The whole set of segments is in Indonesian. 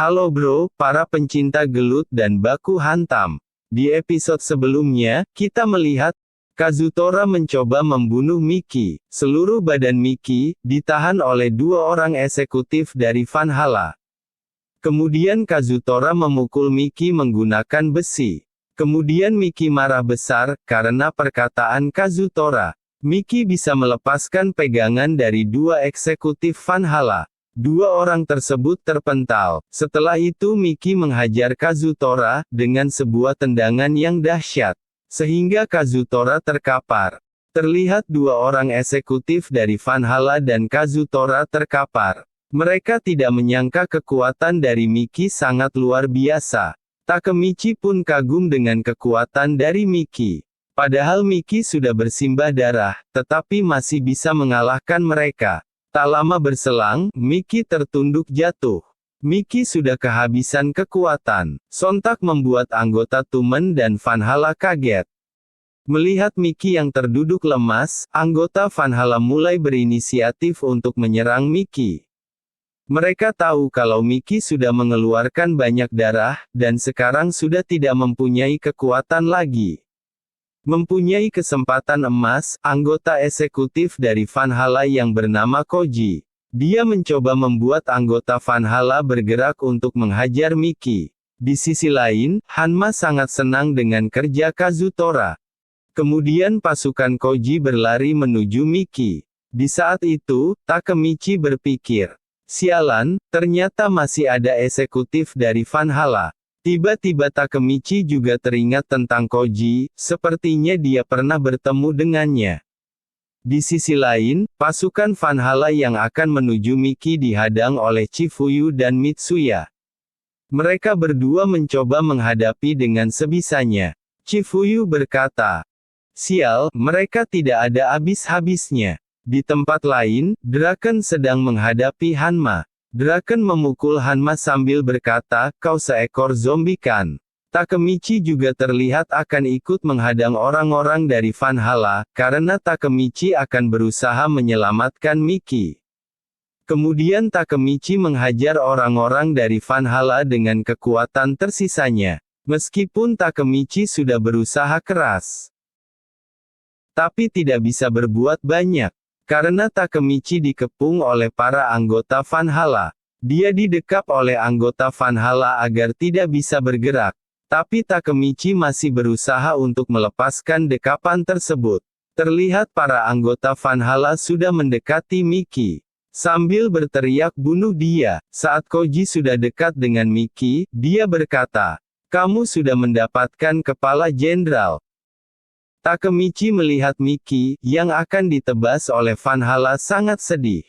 Halo bro, para pencinta gelut dan baku hantam. Di episode sebelumnya, kita melihat Kazutora mencoba membunuh Miki. Seluruh badan Miki ditahan oleh dua orang eksekutif dari Vanhala. Kemudian Kazutora memukul Miki menggunakan besi. Kemudian Miki marah besar karena perkataan Kazutora. Miki bisa melepaskan pegangan dari dua eksekutif Vanhala. Dua orang tersebut terpental. Setelah itu Miki menghajar Kazutora dengan sebuah tendangan yang dahsyat, sehingga Kazutora terkapar. Terlihat dua orang eksekutif dari Vanhala dan Kazutora terkapar. Mereka tidak menyangka kekuatan dari Miki sangat luar biasa. Takemichi pun kagum dengan kekuatan dari Miki. Padahal Miki sudah bersimbah darah, tetapi masih bisa mengalahkan mereka. Tak lama berselang, Miki tertunduk jatuh. Miki sudah kehabisan kekuatan. Sontak membuat anggota Tumen dan Vanhala kaget. Melihat Miki yang terduduk lemas, anggota Vanhala mulai berinisiatif untuk menyerang Miki. Mereka tahu kalau Miki sudah mengeluarkan banyak darah, dan sekarang sudah tidak mempunyai kekuatan lagi. Mempunyai kesempatan emas, anggota eksekutif dari Vanhala yang bernama Koji. Dia mencoba membuat anggota Vanhala bergerak untuk menghajar Miki. Di sisi lain, Hanma sangat senang dengan kerja Kazutora. Kemudian pasukan Koji berlari menuju Miki. Di saat itu, Takemichi berpikir, sialan, ternyata masih ada eksekutif dari Vanhala. Tiba-tiba Takemichi juga teringat tentang Koji, sepertinya dia pernah bertemu dengannya. Di sisi lain, pasukan Vanhala yang akan menuju Miki dihadang oleh Chifuyu dan Mitsuya. Mereka berdua mencoba menghadapi dengan sebisanya. Chifuyu berkata, sial, mereka tidak ada habis-habisnya. Di tempat lain, Draken sedang menghadapi Hanma. Draken memukul Hanma sambil berkata, kau seekor zombie kan? Takemichi juga terlihat akan ikut menghadang orang-orang dari Vanhala, karena Takemichi akan berusaha menyelamatkan Miki. Kemudian Takemichi menghajar orang-orang dari Vanhala dengan kekuatan tersisanya. Meskipun Takemichi sudah berusaha keras, tapi tidak bisa berbuat banyak. Karena Takemichi dikepung oleh para anggota Vanhala. Dia didekap oleh anggota Vanhala agar tidak bisa bergerak. Tapi Takemichi masih berusaha untuk melepaskan dekapan tersebut. Terlihat para anggota Vanhala sudah mendekati Miki. Sambil berteriak bunuh dia, saat Koji sudah dekat dengan Miki, dia berkata, kamu sudah mendapatkan kepala jenderal. Takemichi melihat Miki, yang akan ditebas oleh Vanhala sangat sedih.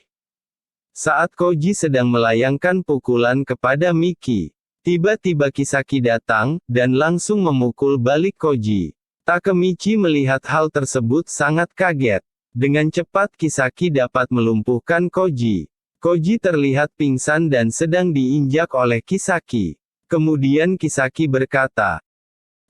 Saat Koji sedang melayangkan pukulan kepada Miki, tiba-tiba Kisaki datang, dan langsung memukul balik Koji. Takemichi melihat hal tersebut sangat kaget. Dengan cepat Kisaki dapat melumpuhkan Koji. Koji terlihat pingsan dan sedang diinjak oleh Kisaki. Kemudian Kisaki berkata,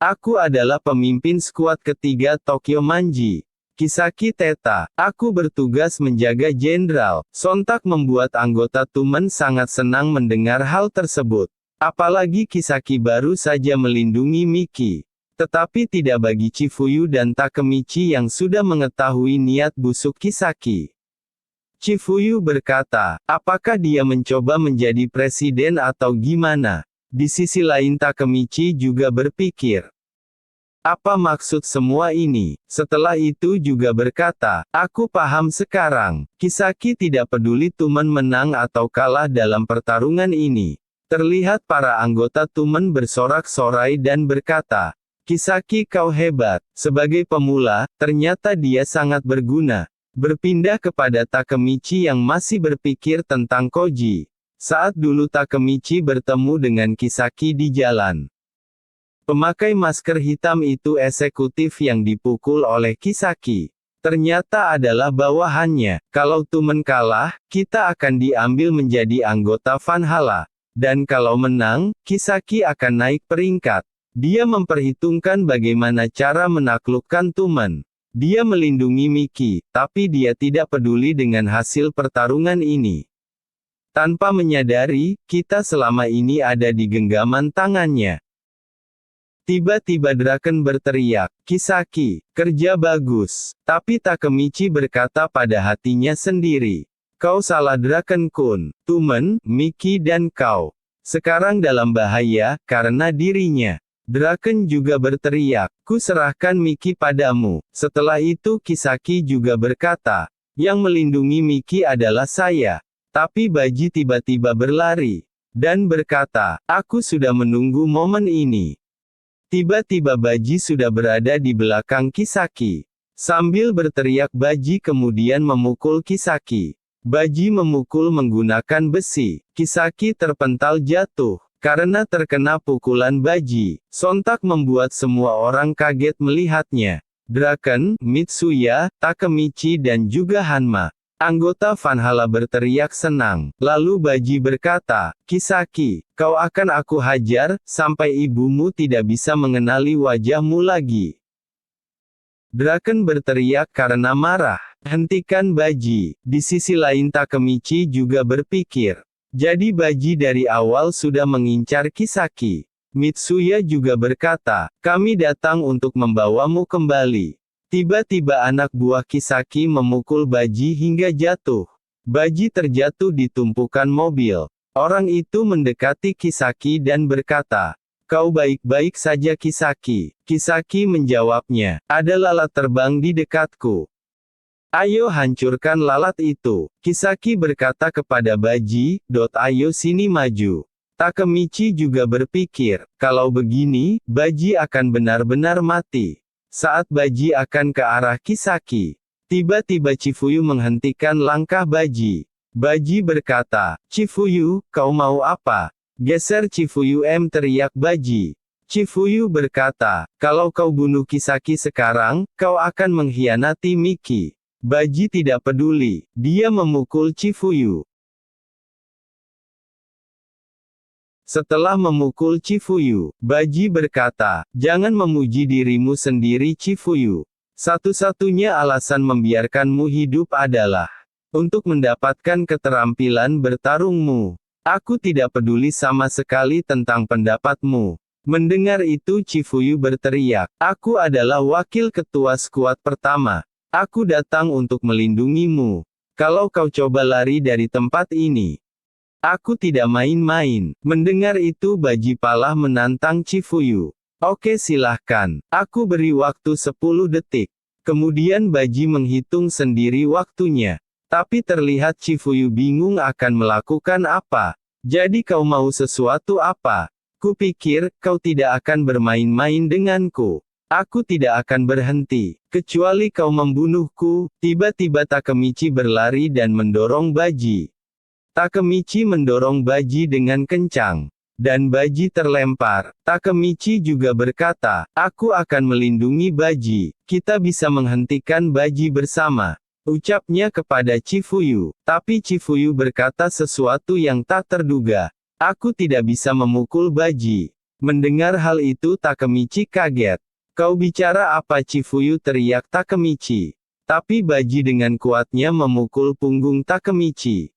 aku adalah pemimpin skuad ketiga Tokyo Manji. Kisaki Teta, aku bertugas menjaga jenderal. Sontak membuat anggota Tumen sangat senang mendengar hal tersebut. Apalagi Kisaki baru saja melindungi Miki. Tetapi tidak bagi Chifuyu dan Takemichi yang sudah mengetahui niat busuk Kisaki. Chifuyu berkata, apakah dia mencoba menjadi presiden atau gimana? Di sisi lain Takemichi juga berpikir, apa maksud semua ini? Setelah itu juga berkata, aku paham sekarang. Kisaki tidak peduli Tumen menang atau kalah dalam pertarungan ini. Terlihat para anggota Tumen bersorak-sorai dan berkata, Kisaki kau hebat. Sebagai pemula, ternyata dia sangat berguna. Berpindah kepada Takemichi yang masih berpikir tentang Koji. Saat dulu Takemichi bertemu dengan Kisaki di jalan. Pemakai masker hitam itu eksekutif yang dipukul oleh Kisaki. Ternyata adalah bawahannya. Kalau Tumen kalah, kita akan diambil menjadi anggota Vanhala. Dan kalau menang, Kisaki akan naik peringkat. Dia memperhitungkan bagaimana cara menaklukkan Tumen. Dia melindungi Miki, tapi dia tidak peduli dengan hasil pertarungan ini. Tanpa menyadari, kita selama ini ada di genggaman tangannya. Tiba-tiba Draken berteriak, "Kisaki, kerja bagus." Tapi Takemichi berkata pada hatinya sendiri, "Kau salah Draken-kun, Tumen, Miki dan kau sekarang dalam bahaya, karena dirinya." Draken juga berteriak, "Ku serahkan Miki padamu." Setelah itu Kisaki juga berkata, "Yang melindungi Miki adalah saya." Tapi Baji tiba-tiba berlari, dan berkata, "Aku sudah menunggu momen ini." Tiba-tiba Baji sudah berada di belakang Kisaki. Sambil berteriak Baji kemudian memukul Kisaki. Baji memukul menggunakan besi. Kisaki terpental jatuh. Karena terkena pukulan Baji, sontak membuat semua orang kaget melihatnya. Draken, Mitsuya, Takemichi dan juga Hanma, anggota Vanhala berteriak senang. Lalu Baji berkata, "Kisaki, kau akan aku hajar, sampai ibumu tidak bisa mengenali wajahmu lagi." Draken berteriak karena marah. "Hentikan Baji." Di sisi lain Takemichi juga berpikir. Jadi Baji dari awal sudah mengincar Kisaki. Mitsuya juga berkata, "Kami datang untuk membawamu kembali." Tiba-tiba anak buah Kisaki memukul Baji hingga jatuh. Baji terjatuh di tumpukan mobil. Orang itu mendekati Kisaki dan berkata, "Kau baik-baik saja Kisaki?" Kisaki menjawabnya, "Ada lalat terbang di dekatku. Ayo hancurkan lalat itu." Kisaki berkata kepada Baji, "Ayo sini maju." Takemichi juga berpikir, kalau begini, Baji akan benar-benar mati. Saat Baji akan ke arah Kisaki, tiba-tiba Chifuyu menghentikan langkah Baji. Baji berkata, "Chifuyu, kau mau apa?" "Geser Chifuyu," teriak Baji. Chifuyu berkata, "Kalau kau bunuh Kisaki sekarang, kau akan mengkhianati Miki." Baji tidak peduli, dia memukul Chifuyu. Setelah memukul Chifuyu, Baji berkata, "Jangan memuji dirimu sendiri Chifuyu. Satu-satunya alasan membiarkanmu hidup adalah untuk mendapatkan keterampilan bertarungmu. Aku tidak peduli sama sekali tentang pendapatmu." Mendengar itu Chifuyu berteriak, "Aku adalah wakil ketua skuad pertama. Aku datang untuk melindungimu. Kalau kau coba lari dari tempat ini, aku tidak main-main." Mendengar itu Baji Palah menantang Chifuyu. "Oke silahkan, aku beri waktu 10 detik. Kemudian Baji menghitung sendiri waktunya. Tapi terlihat Chifuyu bingung akan melakukan apa. "Jadi kau mau sesuatu apa? Kupikir, kau tidak akan bermain-main denganku. Aku tidak akan berhenti, kecuali kau membunuhku." Tiba-tiba Takemichi berlari dan mendorong Baji. Takemichi mendorong Baji dengan kencang. Dan Baji terlempar. Takemichi juga berkata, "Aku akan melindungi Baji. Kita bisa menghentikan Baji bersama." Ucapnya kepada Chifuyu. Tapi Chifuyu berkata sesuatu yang tak terduga. "Aku tidak bisa memukul Baji." Mendengar hal itu Takemichi kaget. "Kau bicara apa?" Chifuyu teriak Takemichi. Tapi Baji dengan kuatnya memukul punggung Takemichi.